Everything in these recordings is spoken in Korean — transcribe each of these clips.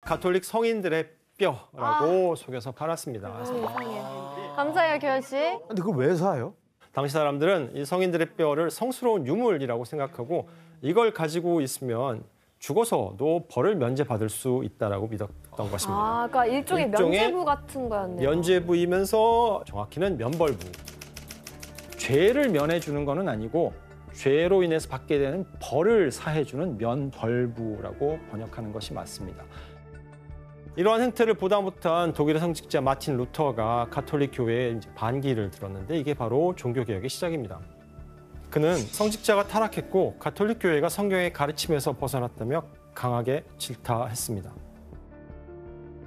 가톨릭 성인들의 뼈라고 속여서 팔았습니다. 감사해요, 교현 씨. 근데 그걸 왜 사요? 당시 사람들은 이 성인들의 뼈를 성스러운 유물이라고 생각하고 이걸 가지고 있으면 죽어서도 벌을 면제받을 수 있다라고 믿었던 것입니다. 아, 그러니까 일종의 면죄부 같은 거였네요. 면죄부이면서 정확히는 면벌부. 죄를 면해주는 거는 아니고 죄로 인해서 받게 되는 벌을 사해주는 면벌부라고 번역하는 것이 맞습니다. 이러한 행태를 보다 못한 독일의 성직자 마틴 루터가 가톨릭 교회에 이제 반기를 들었는데 이게 바로 종교개혁의 시작입니다. 그는 성직자가 타락했고 가톨릭 교회가 성경의 가르침에서 벗어났다며 강하게 질타했습니다.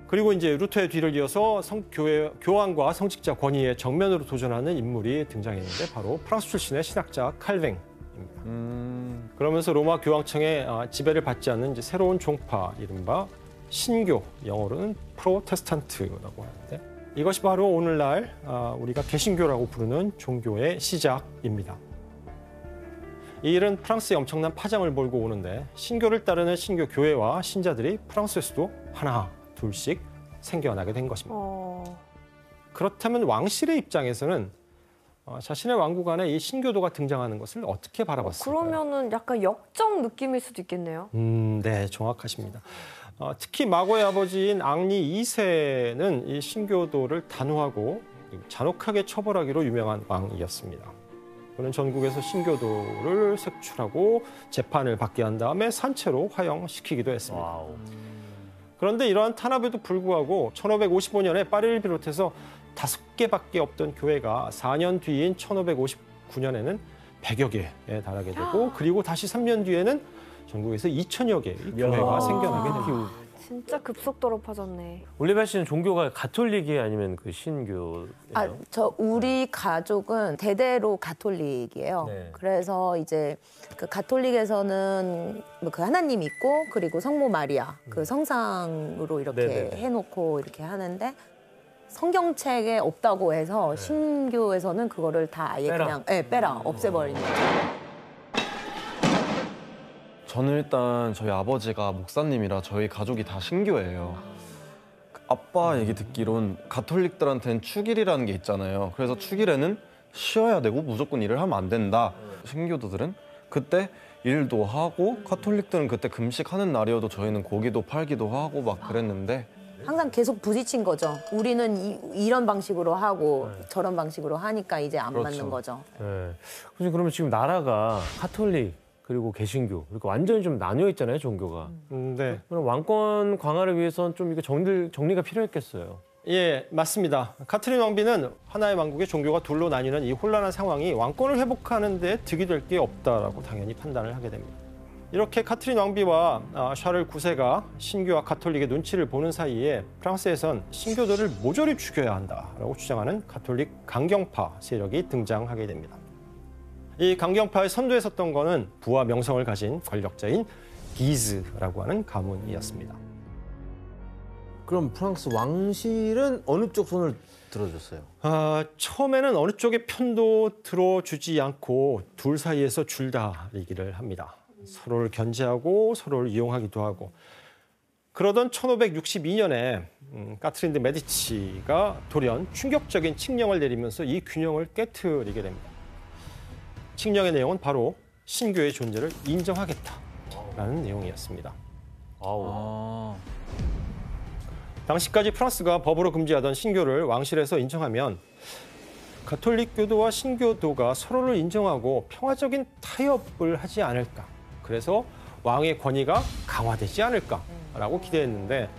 그리고 이제 루터의 뒤를 이어서 교황과 성직자 권위에 정면으로 도전하는 인물이 등장했는데 바로 프랑스 출신의 신학자 칼뱅입니다. 그러면서 로마 교황청의 지배를 받지 않는 이제 새로운 종파, 이른바 신교, 영어로는 프로테스탄트라고 하는데 이것이 바로 오늘날 우리가 개신교라고 부르는 종교의 시작입니다. 이 일은 프랑스에 엄청난 파장을 몰고 오는데 신교를 따르는 신교 교회와 신자들이 프랑스에서도 하나, 둘씩 생겨나게 된 것입니다. 그렇다면 왕실의 입장에서는 자신의 왕국 안에 이 신교도가 등장하는 것을 어떻게 바라봤을까요? 그러면은 약간 역적 느낌일 수도 있겠네요. 네, 정확하십니다. 특히 마고의 아버지인 앙리 2세는 이 신교도를 단호하고 잔혹하게 처벌하기로 유명한 왕이었습니다. 그는 전국에서 신교도를 색출하고 재판을 받게 한 다음에 산채로 화형시키기도 했습니다. 와우. 그런데 이러한 탄압에도 불구하고 1555년에 파리를 비롯해서 5개밖에 없던 교회가 4년 뒤인 1559년에는 100여 개에 달하게 되고 그리고 다시 3년 뒤에는 전국에서 2,000여 개의 교회가 생겨나게 됩니다. 진짜 급속도로 퍼졌네. 올리비아 씨는 종교가 가톨릭이에요, 아니면 그 신교예요? 우리 가족은 대대로 가톨릭이에요. 네. 그래서 이제 그 가톨릭에서는 그 하나님 있고 그리고 성모 마리아 그 성상으로 이렇게 네네. 해놓고 이렇게 하는데 성경책에 없다고 해서 신교에서는 그거를 다 아예 빼라. 그냥 빼라 없애버리는 거죠. 저는 일단 저희 아버지가 목사님이라 저희 가족이 다 신교예요. 아빠 얘기 듣기론 가톨릭들한테는 축일이라는 게 있잖아요. 그래서 축일에는 쉬어야 되고 무조건 일을 하면 안 된다. 신교도들은 그때 일도 하고 가톨릭들은 그때 금식하는 날이어도 저희는 고기도 팔기도 하고 막 그랬는데 항상 계속 부딪힌 거죠. 우리는 이런 방식으로 하고 저런 방식으로 하니까 이제 안 맞는 거죠. 네. 그러면 지금 나라가 가톨릭 그리고 개신교 그러니까 완전히 좀 나뉘어 있잖아요, 종교가. 네. 그럼 왕권 강화를 위해서는 좀 이게 정리가 필요했겠어요. 예, 맞습니다. 카트린 왕비는 하나의 왕국의 종교가 둘로 나뉘는 이 혼란한 상황이 왕권을 회복하는 데 득이 될 게 없다라고 당연히 판단을 하게 됩니다. 이렇게 카트린 왕비와 샤를 9세가 신교와 가톨릭의 눈치를 보는 사이에 프랑스에선 신교도를 모조리 죽여야 한다라고 주장하는 가톨릭 강경파 세력이 등장하게 됩니다. 이 강경파의 선두에 섰던 거는 부와 명성을 가진 권력자인 기즈라고 하는 가문이었습니다. 그럼 프랑스 왕실은 어느 쪽 손을 들어줬어요? 처음에는 어느 쪽의 편도 들어주지 않고 둘 사이에서 줄다리기를 합니다. 서로를 견제하고 서로를 이용하기도 하고. 그러던 1562년에 카트린 드 메디치가 돌연 충격적인 칙령을 내리면서 이 균형을 깨트리게 됩니다. 칙령의 내용은 바로 신교의 존재를 인정하겠다라는 내용이었습니다. 당시까지 프랑스가 법으로 금지하던 신교를 왕실에서 인정하면 가톨릭 교도와 신교도가 서로를 인정하고 평화적인 타협을 하지 않을까. 그래서 왕의 권위가 강화되지 않을까라고 기대했는데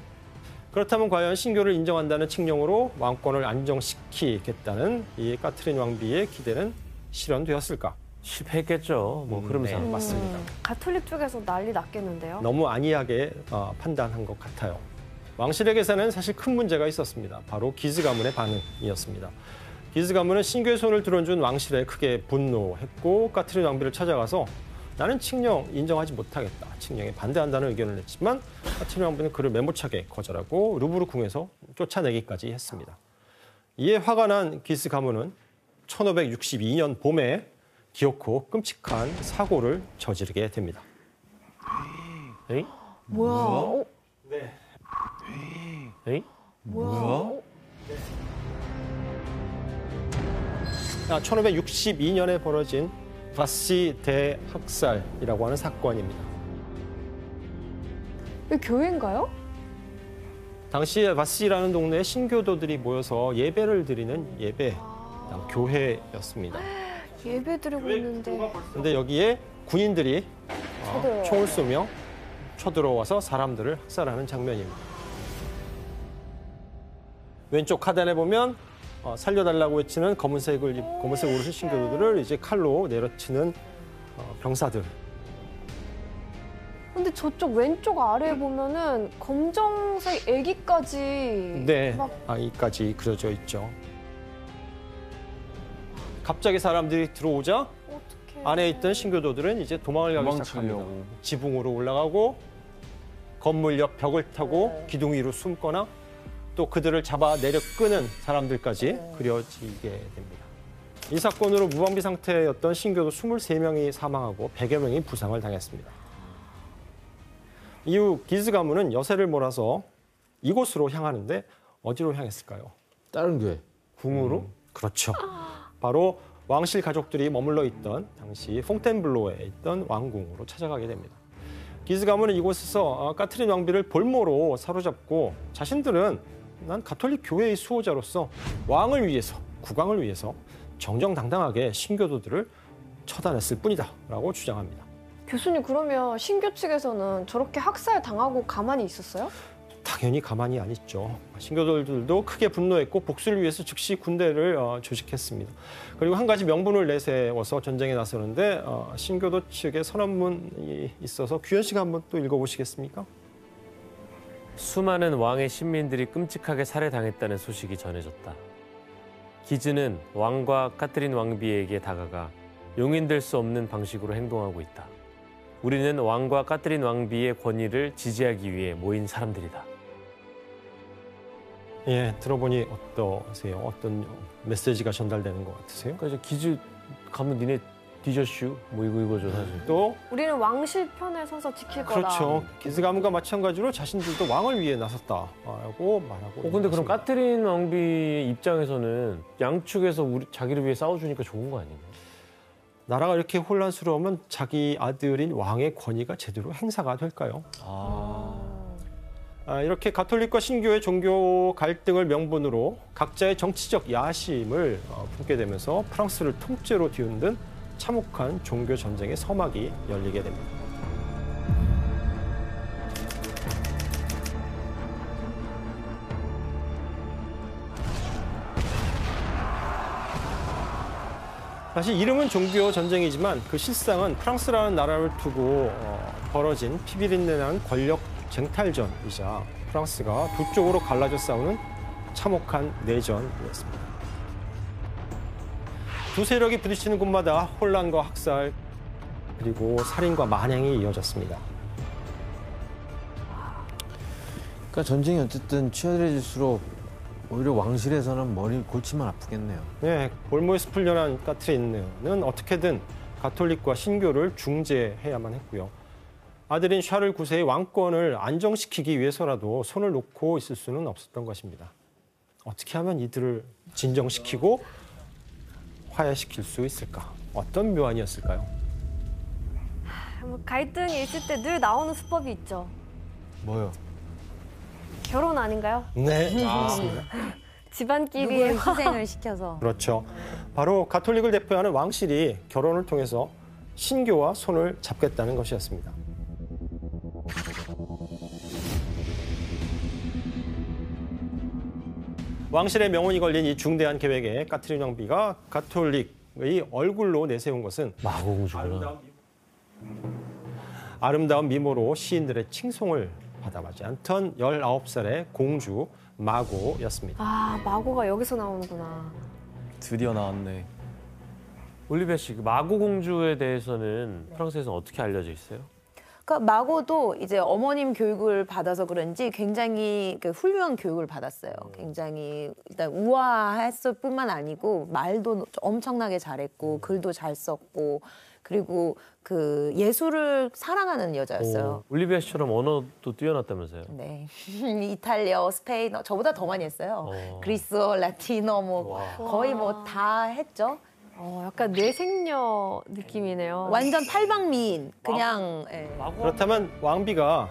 그렇다면 과연 신교를 인정한다는 칙령으로 왕권을 안정시키겠다는 이 카트린 왕비의 기대는 실현되었을까? 실패했겠죠. 뭐 그러면서. 네, 맞습니다. 가톨릭 쪽에서 난리 났겠는데요? 너무 안이하게 판단한 것 같아요. 왕실에게서는 사실 큰 문제가 있었습니다. 바로 기즈 가문의 반응이었습니다. 기즈 가문은 신교의 손을 들어준 왕실에 크게 분노했고 카트린 왕비를 찾아가서 나는 칙령 인정하지 못하겠다. 칙령에 반대한다는 의견을 냈지만 카트린 왕비는 그를 매몰차게 거절하고 루브르 궁에서 쫓아내기까지 했습니다. 이에 화가 난 기즈 가문은 1562년 봄에 기어코 끔찍한 사고를 저지르게 됩니다. 에이? 뭐야? 네. 에이? 뭐야? 1562년에 벌어진 바시 대학살이라고 하는 사건입니다. 이 교회인가요? 당시에 바시라는 동네에 신교도들이 모여서 예배를 드리는 예배 교회였습니다. 예배 드리고 있는데. 그런데 여기에 군인들이 총을 쏘며 쳐들어와서 사람들을 학살하는 장면입니다. 왼쪽 하단에 보면 살려달라고 외치는 검은색 옷을 입은 신교도들을 이제 칼로 내려치는 병사들. 근데 저쪽 왼쪽 아래에 보면은 검정색 애기까지 네, 막 아기까지 그려져 있죠. 갑자기 사람들이 들어오자 어떻게 안에 있던 신교도들은 이제 도망을 가기 시작합니다. 도망치려고. 지붕으로 올라가고 건물 옆 벽을 타고 기둥 위로 숨거나 또 그들을 잡아 내려 끄는 사람들까지 그려지게 됩니다. 이 사건으로 무방비 상태였던 신교도 23명이 사망하고 100여 명이 부상을 당했습니다. 이후 기즈 가문은 여세를 몰아서 이곳으로 향하는데 어디로 향했을까요? 다른 교회. 궁으로? 그렇죠. 바로 왕실 가족들이 머물러 있던 당시 퐁텐블로에 있던 왕궁으로 찾아가게 됩니다. 기즈 가문은 이곳에서 까트린 왕비를 볼모로 사로잡고 자신들은 난 가톨릭 교회의 수호자로서 왕을 위해서, 국왕을 위해서 정정당당하게 신교도들을 처단했을 뿐이다 라고 주장합니다. 교수님 그러면 신교 측에서는 저렇게 학살 당하고 가만히 있었어요? 당연히 가만히 안 있죠. 신교도들도 크게 분노했고 복수를 위해서 즉시 군대를 조직했습니다. 그리고 한 가지 명분을 내세워서 전쟁에 나서는데 신교도 측의 선언문이 있어서 규현 씨가 한번 또 읽어보시겠습니까? 수많은 왕의 신민들이 끔찍하게 살해당했다는 소식이 전해졌다. 기즈는 왕과 카트린 왕비에게 다가가 용인될 수 없는 방식으로 행동하고 있다. 우리는 왕과 카트린 왕비의 권위를 지지하기 위해 모인 사람들이다. 예, 들어보니 어떠세요? 어떤 메시지가 전달되는 것 같으세요? 그러니까 이제 기즈 가면 니네 뒤졌슈? 뭐 이거죠 사실. 또 우리는 왕실 편에 서서 지킬 거다. 그렇죠. 기즈 가문과 마찬가지로 자신들도 왕을 위해 나섰다라고 말하고. 근데 그럼 있습니다. 카트린 왕비 입장에서는 양측에서 자기를 위해 싸워주니까 좋은 거 아니에요? 나라가 이렇게 혼란스러우면 자기 아들인 왕의 권위가 제대로 행사가 될까요? 이렇게 가톨릭과 신교의 종교 갈등을 명분으로 각자의 정치적 야심을 품게 되면서 프랑스를 통째로 뒤흔든 참혹한 종교 전쟁의 서막이 열리게 됩니다. 사실 이름은 종교 전쟁이지만 그 실상은 프랑스라는 나라를 두고 벌어진 피비린내난 권력 쟁탈전이자 프랑스가 두 쪽으로 갈라져 싸우는 참혹한 내전이었습니다. 두 세력이 부딪히는 곳마다 혼란과 학살 그리고 살인과 만행이 이어졌습니다. 그러니까 전쟁이 어쨌든 치열해질수록 오히려 왕실에서는 머리 골치만 아프겠네요. 네, 볼모에서 풀려난 까트린은 어떻게든 가톨릭과 신교를 중재해야만 했고요. 아들인 샤를 9세의 왕권을 안정시키기 위해서라도 손을 놓고 있을 수는 없었던 것입니다. 어떻게 하면 이들을 진정시키고 화해시킬 수 있을까? 어떤 묘안이었을까요? 뭐 갈등이 있을 때 늘 나오는 수법이 있죠. 뭐요? 결혼 아닌가요? 네, 맞습니다. 집안끼리의 누구를 희생을 시켜서. 그렇죠. 바로 가톨릭을 대표하는 왕실이 결혼을 통해서 신교와 손을 잡겠다는 것이었습니다. 왕실의 명운이 걸린 이 중대한 계획에 까트린 왕비가 가톨릭의 얼굴로 내세운 것은 마고공주구나. 아름다운 미모로 시인들의 칭송을 받아마지 않던 19살의 공주 마고였습니다. 아, 마고가 여기서 나오는구나. 드디어 나왔네. 올리비아 씨, 그 마고공주에 대해서는 프랑스에서 어떻게 알려져 있어요? 그러니까 마고도 이제 어머님 교육을 받아서 그런지 굉장히 훌륭한 교육을 받았어요. 굉장히 일단 우아했을 뿐만 아니고 말도 엄청나게 잘했고 글도 잘 썼고 그리고 그 예술을 사랑하는 여자였어요. 올리비아 씨처럼 언어도 뛰어났다면서요? 네. 이탈리아, 스페인어 저보다 더 많이 했어요. 그리스어, 라틴어 뭐 거의 뭐 다 했죠. 약간 뇌생녀 느낌이네요. 완전 팔방미인. 그냥 예. 그렇다면 왕비가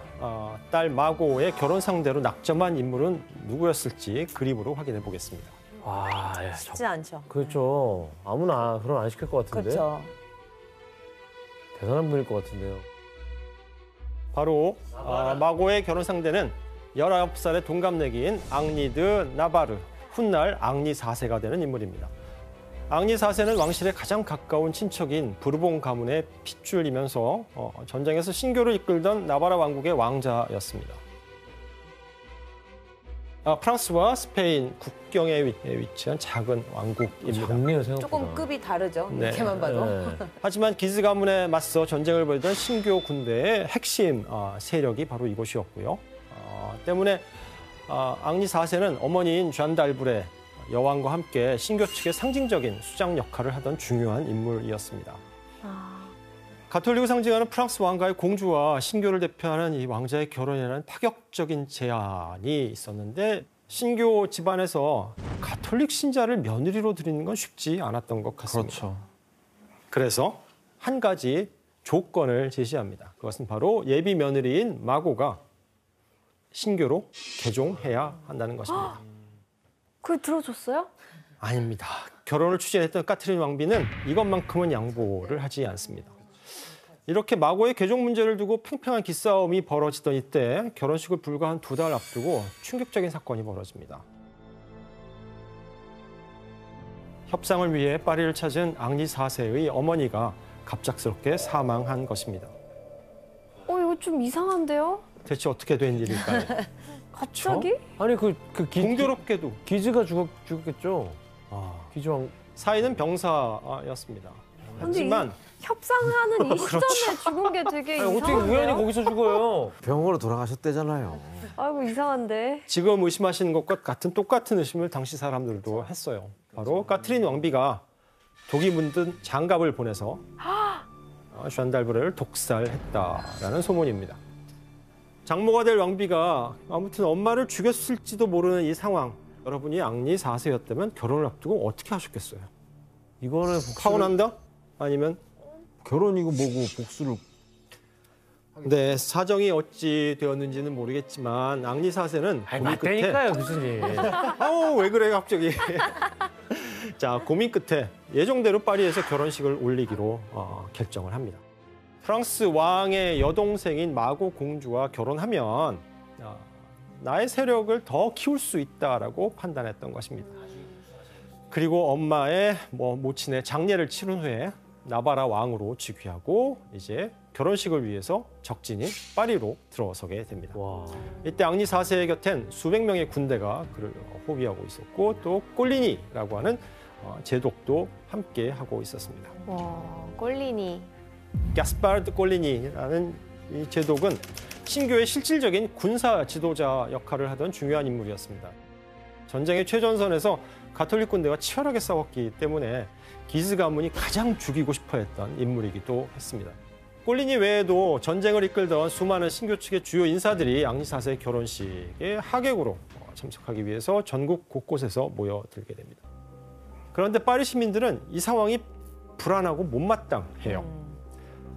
딸 마고의 결혼 상대로 낙점한 인물은 누구였을지 그림으로 확인해 보겠습니다. 와, 야, 쉽지 않죠. 그렇죠. 아무나 결혼 안 시킬 것 같은데. 그렇죠. 대단한 분일 것 같은데요. 바로 마고의 결혼 상대는 19살의 동갑내기인 앙리드 나바르, 훗날 앙리 4세가 되는 인물입니다. 앙리 4세는 왕실에 가장 가까운 친척인 부르봉 가문의 핏줄이면서 전쟁에서 신교를 이끌던 나바라 왕국의 왕자였습니다. 프랑스와 스페인 국경에 위치한 작은 왕국입니다. 작네요, 생각보다. 조금 급이 다르죠. 네. 이렇게만 봐도. 네. 하지만 기즈 가문에 맞서 전쟁을 벌이던 신교 군대의 핵심 세력이 바로 이곳이었고요. 때문에 앙리 4세는 어머니인 잔달브레 여왕과 함께 신교 측의 상징적인 수장 역할을 하던 중요한 인물이었습니다. 가톨릭을 상징하는 프랑스 왕가의 공주와 신교를 대표하는 이 왕자의 결혼이라는 파격적인 제안이 있었는데 신교 집안에서 가톨릭 신자를 며느리로 드리는 건 쉽지 않았던 것 같습니다. 그렇죠. 그래서 한 가지 조건을 제시합니다. 그것은 바로 예비 며느리인 마고가 신교로 개종해야 한다는 것입니다. 그걸 들어줬어요? 아닙니다. 결혼을 추진했던 까트린 왕비는 이것만큼은 양보를 하지 않습니다. 이렇게 마고의 개종 문제를 두고 팽팽한 기싸움이 벌어지던 이때 결혼식을 불과 한 2달 앞두고 충격적인 사건이 벌어집니다. 협상을 위해 파리를 찾은 앙리 4세의 어머니가 갑작스럽게 사망한 것입니다. 이거 좀 이상한데요? 대체 어떻게 된 일일까요? 갑자기? 아니 공교롭게도 기즈가 죽었겠죠. 기즈왕. 사인은 병사였습니다. 하지만 협상하는 이 그렇죠. 시점에 죽은 게 되게 아니, 어떻게 우연히 이상한데요? 거기서 죽어요? 병으로 돌아가셨대잖아요. 아이고 이상한데. 지금 의심하시는 것과 똑같은 의심을 당시 사람들도 했어요. 바로 까트린 왕비가 독이 문든 장갑을 보내서 잔달브레를 독살했다라는 소문입니다. 장모가 될 왕비가 아무튼 엄마를 죽였을지도 모르는 이 상황. 여러분이 앙리 4세였다면 결혼을 앞두고 어떻게 하셨겠어요? 이거는 파혼한다? 아니면 결혼이고 뭐고 복수를. 네, 사정이 어찌 되었는지는 모르겠지만 앙리 4세는 고민 끝에 맞다니까요, 교수님. 왜 그래 갑자기. 자, 고민 끝에 예정대로 파리에서 결혼식을 올리기로 결정을 합니다. 프랑스 왕의 여동생인 마고 공주와 결혼하면 나의 세력을 더 키울 수 있다라고 판단했던 것입니다. 그리고 엄마의 모친의 장례를 치른 후에 나바라 왕으로 즉위하고 이제 결혼식을 위해서 적진인 파리로 들어서게 됩니다. 와. 이때 앙리 4세의 곁엔 수백 명의 군대가 그를 호위하고 있었고 또 꼴리니라고 하는 제독도 함께 하고 있었습니다. 와, 꼴리니. 가스파르드 꼴리니라는 이 제독은 신교의 실질적인 군사 지도자 역할을 하던 중요한 인물이었습니다. 전쟁의 최전선에서 가톨릭 군대와 치열하게 싸웠기 때문에 기즈 가문이 가장 죽이고 싶어했던 인물이기도 했습니다. 꼴리니 외에도 전쟁을 이끌던 수많은 신교 측의 주요 인사들이 앙리 4세 결혼식에 하객으로 참석하기 위해서 전국 곳곳에서 모여들게 됩니다. 그런데 파리 시민들은 이 상황이 불안하고 못마땅해요.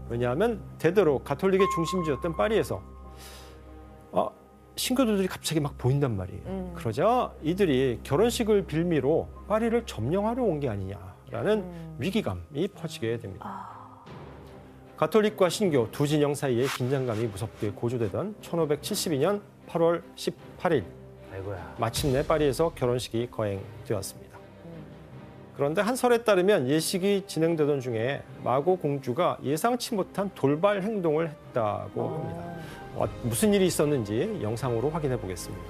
왜냐하면 대대로 가톨릭의 중심지였던 파리에서 신교도들이 갑자기 막 보인단 말이에요. 그러자 이들이 결혼식을 빌미로 파리를 점령하러 온 게 아니냐라는 위기감이 퍼지게 됩니다. 가톨릭과 신교 두 진영 사이의 긴장감이 무섭게 고조되던 1572년 8월 18일 아이고야. 마침내 파리에서 결혼식이 거행되었습니다. 그런데 한 설에 따르면 예식이 진행되던 중에 마고 공주가 예상치 못한 돌발 행동을 했다고 합니다. 무슨 일이 있었는지 영상으로 확인해 보겠습니다.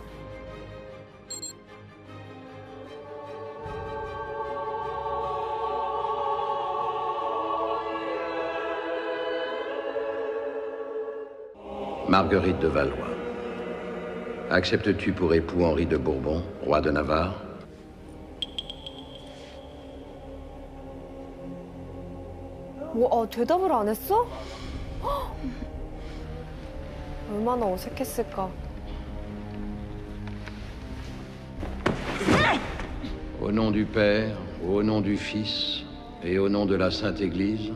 Marguerite de Valois. Acceptes-tu pour époux Henri de Bourbon, roi de Navarre? 대답을 안 했어? 헉! 얼마나 어색했을까. Au nom du Père, au nom du Fils et au nom de la Sainte Église,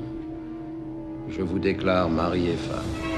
je vous déclare mari et femme.